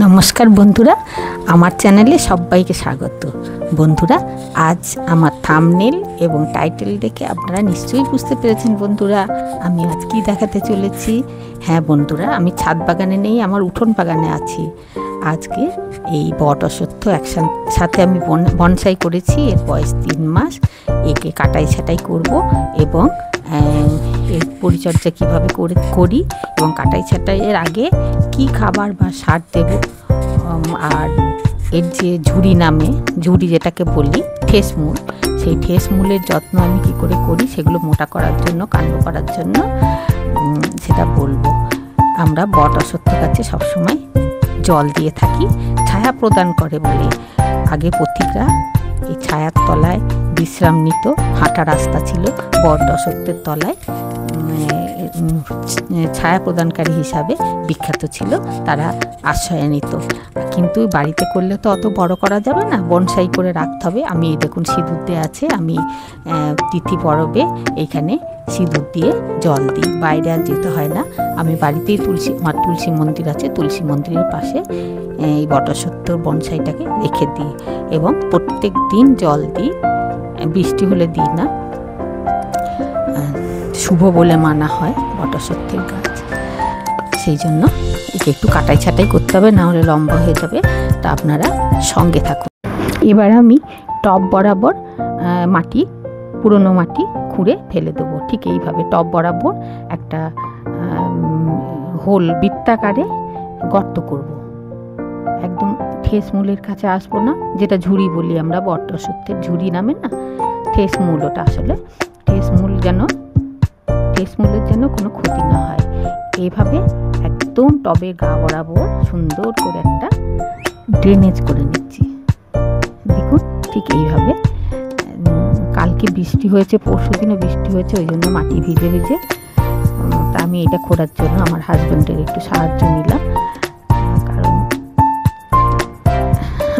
নমস্কার বন্ধুরা, আমার চ্যানেলে সবাইকে স্বাগত। বন্ধুরা, আজ আমার থাম্বনেল এবং টাইটেল দেখে আপনারা নিশ্চয়ই বুঝতে পেরেছেন বন্ধুরা আমি আজ কি দেখাতে চলেছি। হ্যাঁ বন্ধুরা, আমি ছাদ বাগানে নেই, আমার উঠোন বাগানে আছি। আজকে এই বট অশ্বত্থ একসাথে আমি বনসাই করেছি। এর বয়স 3 মাস। একে কাটাই ছাটাই করব এবং এর পরিচর্যা কীভাবে করি এবং কাটাই ছাটাইয়ের আগে কি খাবার বা সার দেব, আর এর যে ঝুড়ি যেটাকে বলি ঠেসমূল, সেই ঠেসমূলের যত্ন আমি কি করে করি সেগুলো মোটা করার জন্য, কাণ্ড করার জন্য সেটা বলবো। আমরা বট অশ্বত্থ গাছে সবসময় জল দিয়ে থাকি, ছায়া প্রদান করে বলে। আগে পথিকরা এই ছায়ার তলায় বিশ্রাম নিত, হাঁটা রাস্তা ছিল, বট অশ্বত্থের তলায় ছায়া প্রদানকারী হিসাবে বিখ্যাত ছিল, তারা আশ্রয় নিত। কিন্তু বাড়িতে করলে তো অত বড় করা যাবে না, বনসাই করে রাখতে হবে। আমি দেখুন সিঁদুর দিয়ে আছে, আমি তিথি পরবে এইখানে সিঁদুর দিয়ে জল দিই, বাইরে আর যেতে হয় না। আমি বাড়িতেই আমার তুলসী মন্দির আছে, তুলসী মন্দিরের পাশে এই বটঅশ্বত্থর বনসাইটাকে রেখে দিই এবং প্রত্যেক দিন জল দিই। বৃষ্টি হলে দিই না, শুভ বলে মানা হয় বটঅশ্বত্থের গাছ, সেই জন্য একে একটু কাটাই ছাটাই করতে হবে, না হলে লম্বা হয়ে যাবে। তা আপনারা সঙ্গে থাকুন। এবার আমি টব বরাবর পুরনো মাটি খুঁড়ে ফেলে দেবো। ঠিক এইভাবে টব বরাবর একটা বৃত্তাকারে গর্ত করব। একদম ঠেসমূলের কাছে আসবো না, যেটা ঝুড়ি বলি আমরা, বটঅশ্বত্থের ঝুড়ি নামে না, ঠেসমূল ওটা। আসলে ঠেসমূলের যেন কোনো ক্ষতি না হয়, এইভাবে একদম টবের গা বরাবর সুন্দর করে একটা ড্রেনেজ করে নিচ্ছি। দেখুন ঠিক এইভাবে। কালকে বৃষ্টি হয়েছে, পরশুদিনও বৃষ্টি হয়েছে, ওই জন্য মাটি ভিজে ভিজে। তা আমি এটা খোঁড়ার জন্য আমার হাজব্যান্ডের একটু সাহায্য নিলাম, কারণ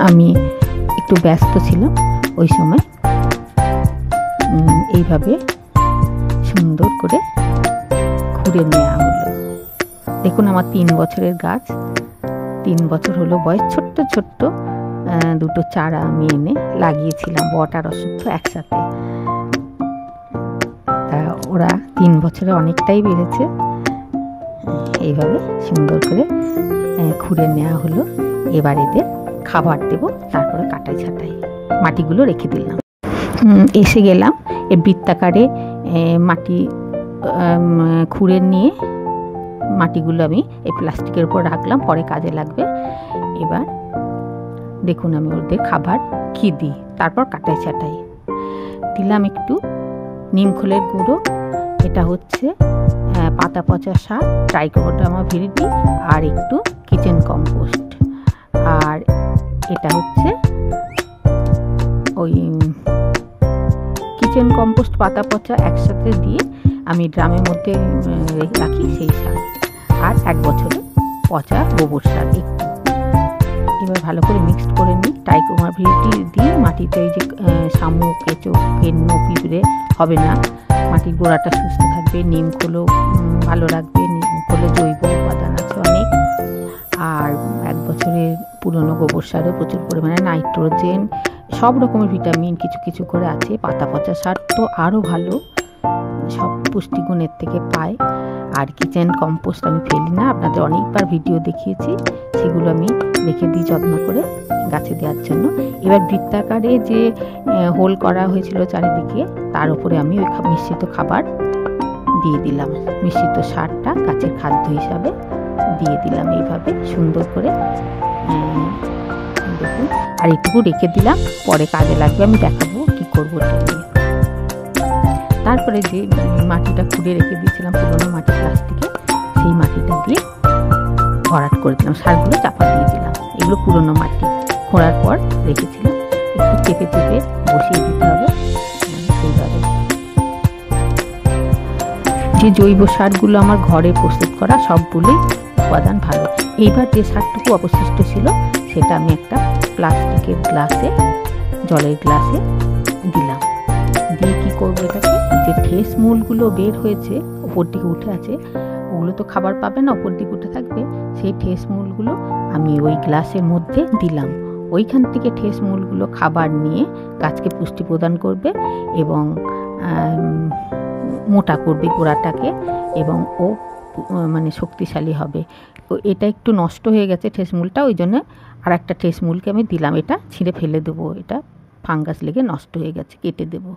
আমি একটু ব্যস্ত ছিলাম ওই সময়। এইভাবে সুন্দর করে খুঁড়ে নেওয়া হলো। দেখুন আমার 3 বছরের গাছ, 3 বছর হলো বয়স। ছোট্ট ছোট্ট দুটো চারা আমি এনে লাগিয়েছিলাম, বট আর অশ্বত্থ একসাথে। তা ওরা 3 বছরে অনেকটাই বেড়েছে। এইভাবে সুন্দর করে খুঁড়ে নেওয়া হলো। এবার এদের খাবার দেব, তারপরে কাটাই ছাটাই মাটিগুলো রেখে দিলাম। এসে গেলাম এই বৃত্তাকারে মাটি খুঁড়ে নিয়ে মাটিগুলো আমি এই প্লাস্টিকের উপর রাখলাম, পরে কাজে লাগবে। এবার দেখুন আমি ওদের খাবার কি দিই, তারপর কাটাই ছাটাই দিলাম। একটু নিমখোলের গুঁড়ো, এটা হচ্ছে পাতা পচা সার, ট্রাইকোডার্মা ভিরিডি, আর একটু কিচেন কম্পোস্ট। আর এটা হচ্ছে ওই কিচেন কম্পোস্ট পাতা পচা একসাথে দিয়ে আমি ড্রামের মধ্যে রাখি, সেই সার। আর 1 বছরে পচা গোবর সার একটু। এবার ভালো করে মিক্সড করে নিই। ট্রাইকোডার্মা ভিরিডি দিই মাটিতে। এই যে শামুক, কেঁচো, কেন্ন, পিঁপড়ে হবে না, মাটির গোড়াটা সুস্থ থাকবে। নিমখোলও ভালো রাখবে, নিমখোলে জৈব উপাদান আছে অনেক। আর 1 বছরের পুরনো গোবর সারও প্রচুর পরিমাণে নাইট্রোজেন, সব রকমের ভিটামিন কিছু কিছু করে আছে। পাতা পচা সার তো আরও ভালো, সব পুষ্টিগুণের থেকে পায়। আর কিচেন কম্পোস্ট আমি ফেলি না, আপনাদের অনেকবার ভিডিও দেখিয়েছি, সেগুলো আমি রেখে দিই যত্ন করে গাছে দেওয়ার জন্য। এবার বৃত্তাকারে যে হোল করা হয়েছিল চারিদিকে, তার উপরে আমি ওই মিশ্রিত খাবার দিয়ে দিলাম। মিশ্রিত সারটা গাছের খাদ্য হিসাবে দিয়ে দিলাম এইভাবে সুন্দর করে। দেখুন, আর একটু রেখে দিলাম, পরে কাজে লাগবে, আমি দেখাবো কি করবো এটা নিয়ে। তারপরে যে মাটিটা খুঁড়ে রেখে দিয়েছিলাম পুরোনো মাটি প্লাস্টিকে, সেই মাটিটা দিয়ে ভরাট করে দিলাম, সারগুলো চাপা দিয়ে দিলাম। এগুলো পুরোনো মাটি খোঁড়ার পর রেখেছিলাম, একটু চেপে চেপে বসিয়ে দিতে হবে। এইভাবে যে জৈব সারগুলো আমার ঘরে প্রস্তুত করা, সবগুলোই উপাদান ভালো। এইবার যে সারটুকু অবশিষ্ট ছিল সেটা আমি একটা প্লাস্টিকের গ্লাসে, জলের গ্লাসে দিলাম। দিয়ে কী করবো, এটাকে যে ঠেসমূলগুলো বের হয়েছে ওপর দিকে উঠে আছে, ওগুলো তো খাবার পাবে না, ওপর দিকে উঠে থাকবে, সেই ঠেসমূলগুলো আমি ওই গ্লাসের মধ্যে দিলাম। ওইখান থেকে ঠেস মূলগুলো খাবার নিয়ে গাছকে পুষ্টি প্রদান করবে এবং মোটা করবে গোড়াটাকে, এবং ও মানে শক্তিশালী হবে। এটা একটু নষ্ট হয়ে গেছে ঠেস মূলটা, ওই জন্য আর একটা ঠেস মূলকে আমি দিলাম। এটা ছিঁড়ে ফেলে দেবো, এটা ফাঙ্গাস লেগে নষ্ট হয়ে গেছে, কেটে দেবো।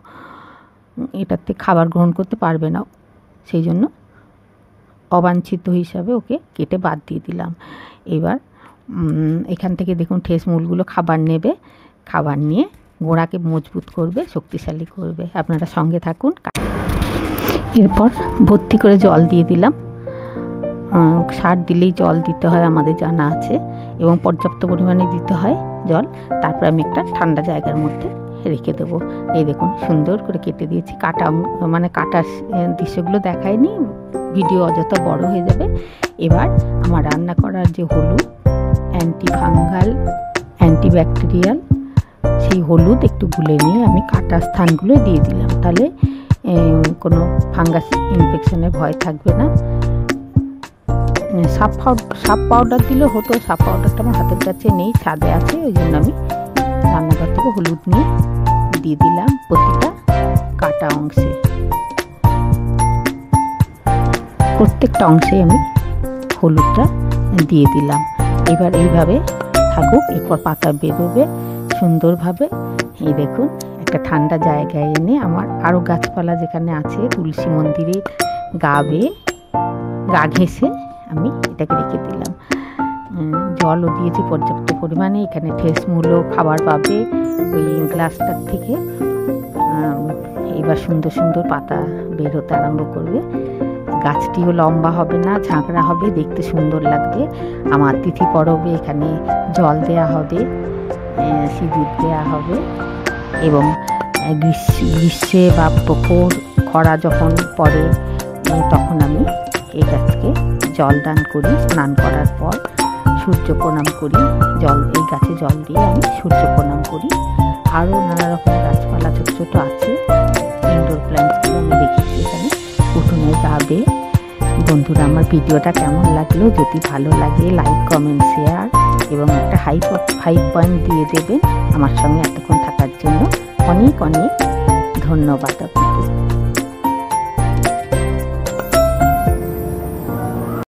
এটাতে খাবার গ্রহণ করতে পারবে না, সেই জন্য অবাঞ্ছিত হিসাবে ওকে কেটে বাদ দিয়ে দিলাম। এবার এখান থেকে দেখুন ঠেস মূলগুলো খাবার নেবে, খাবার নিয়ে গোড়াকে মজবুত করবে, শক্তিশালী করবে। আপনারা সঙ্গে থাকুন। এরপর ভর্তি করে জল দিয়ে দিলাম। সার দিলেই জল দিতে হয় আমাদের জানা আছে, এবং পর্যাপ্ত পরিমাণে দিতে হয় জল। তারপর আমি একটা ঠান্ডা জায়গার মধ্যে রেখে দেবো। এই দেখুন সুন্দর করে কেটে দিয়েছি। মানে কাটার দৃশ্যগুলো দেখায়নি, ভিডিও অযথা বড় হয়ে যাবে। এবার আমার রান্না করার যে হলুদ, অ্যান্টিফাঙ্গাল, অ্যান্টিব্যাকটেরিয়াল, সেই হলুদ একটু গুলে নিয়ে আমি কাটা স্থানগুলো দিয়ে দিলাম। তাহলে কোনো ফাঙ্গাস ইনফেকশনের ভয় থাকবে না। সাপ পাউডার দিলে হতো, সাপ পাউডারটা আমার হাতের কাছে নেই, ছাদে আছে, ওই জন্য আমি রান্নাঘর থেকে হলুদ নিয়ে দিয়ে দিলাম প্রতিটা কাটা অংশে। প্রত্যেকটা অংশে আমি হলুদটা দিয়ে দিলাম। এবার এইভাবে থাকুক, এরপর পাতা বেরোবে সুন্দরভাবে। এই দেখুন একটা ঠান্ডা জায়গায় এনে আমার আরও গাছপালা যেখানে আছে, তুলসী মন্দিরের গা ঘেঁষে আমি এটাকে রেখে দিলাম। জলও দিয়েছি পর্যাপ্ত পরিমাণে। এখানে ঠেস মূলও খাবার পাবে ওই গ্লাসটার থেকে। এবার সুন্দর সুন্দর পাতা বের হতে আরম্ভ করবে। গাছটিও লম্বা হবে না, ঝাঁকড়া হবে, দেখতে সুন্দর লাগবে। আমার তিথি পরবে এখানে জল দেয়া হবে, সিঁদুর দেওয়া হবে, এবং গ্রীষ্মে বা প্রখর খরা যখন পড়ে তখন আমি এই গাছকে জল দান করি। স্নান করার পর সূর্য প্রণাম করি, এই গাছে জল দিয়ে আমি সূর্য প্রণাম করি। আরও নানা রকম গাছপালা ছোটো ছোটো আছে, ইনডোর প্ল্যান্টসগুলো আমি দেখেছি এখানে উঠোনে যাবে। বন্ধুরা, আমার ভিডিওটা কেমন লাগলো? যদি ভালো লাগে লাইক, কমেন্ট, শেয়ার এবং একটা 5 পয়েন্ট দিয়ে দেবেন। আমার সঙ্গে এতক্ষণ থাকার জন্য অনেক অনেক ধন্যবাদ আপনাকে।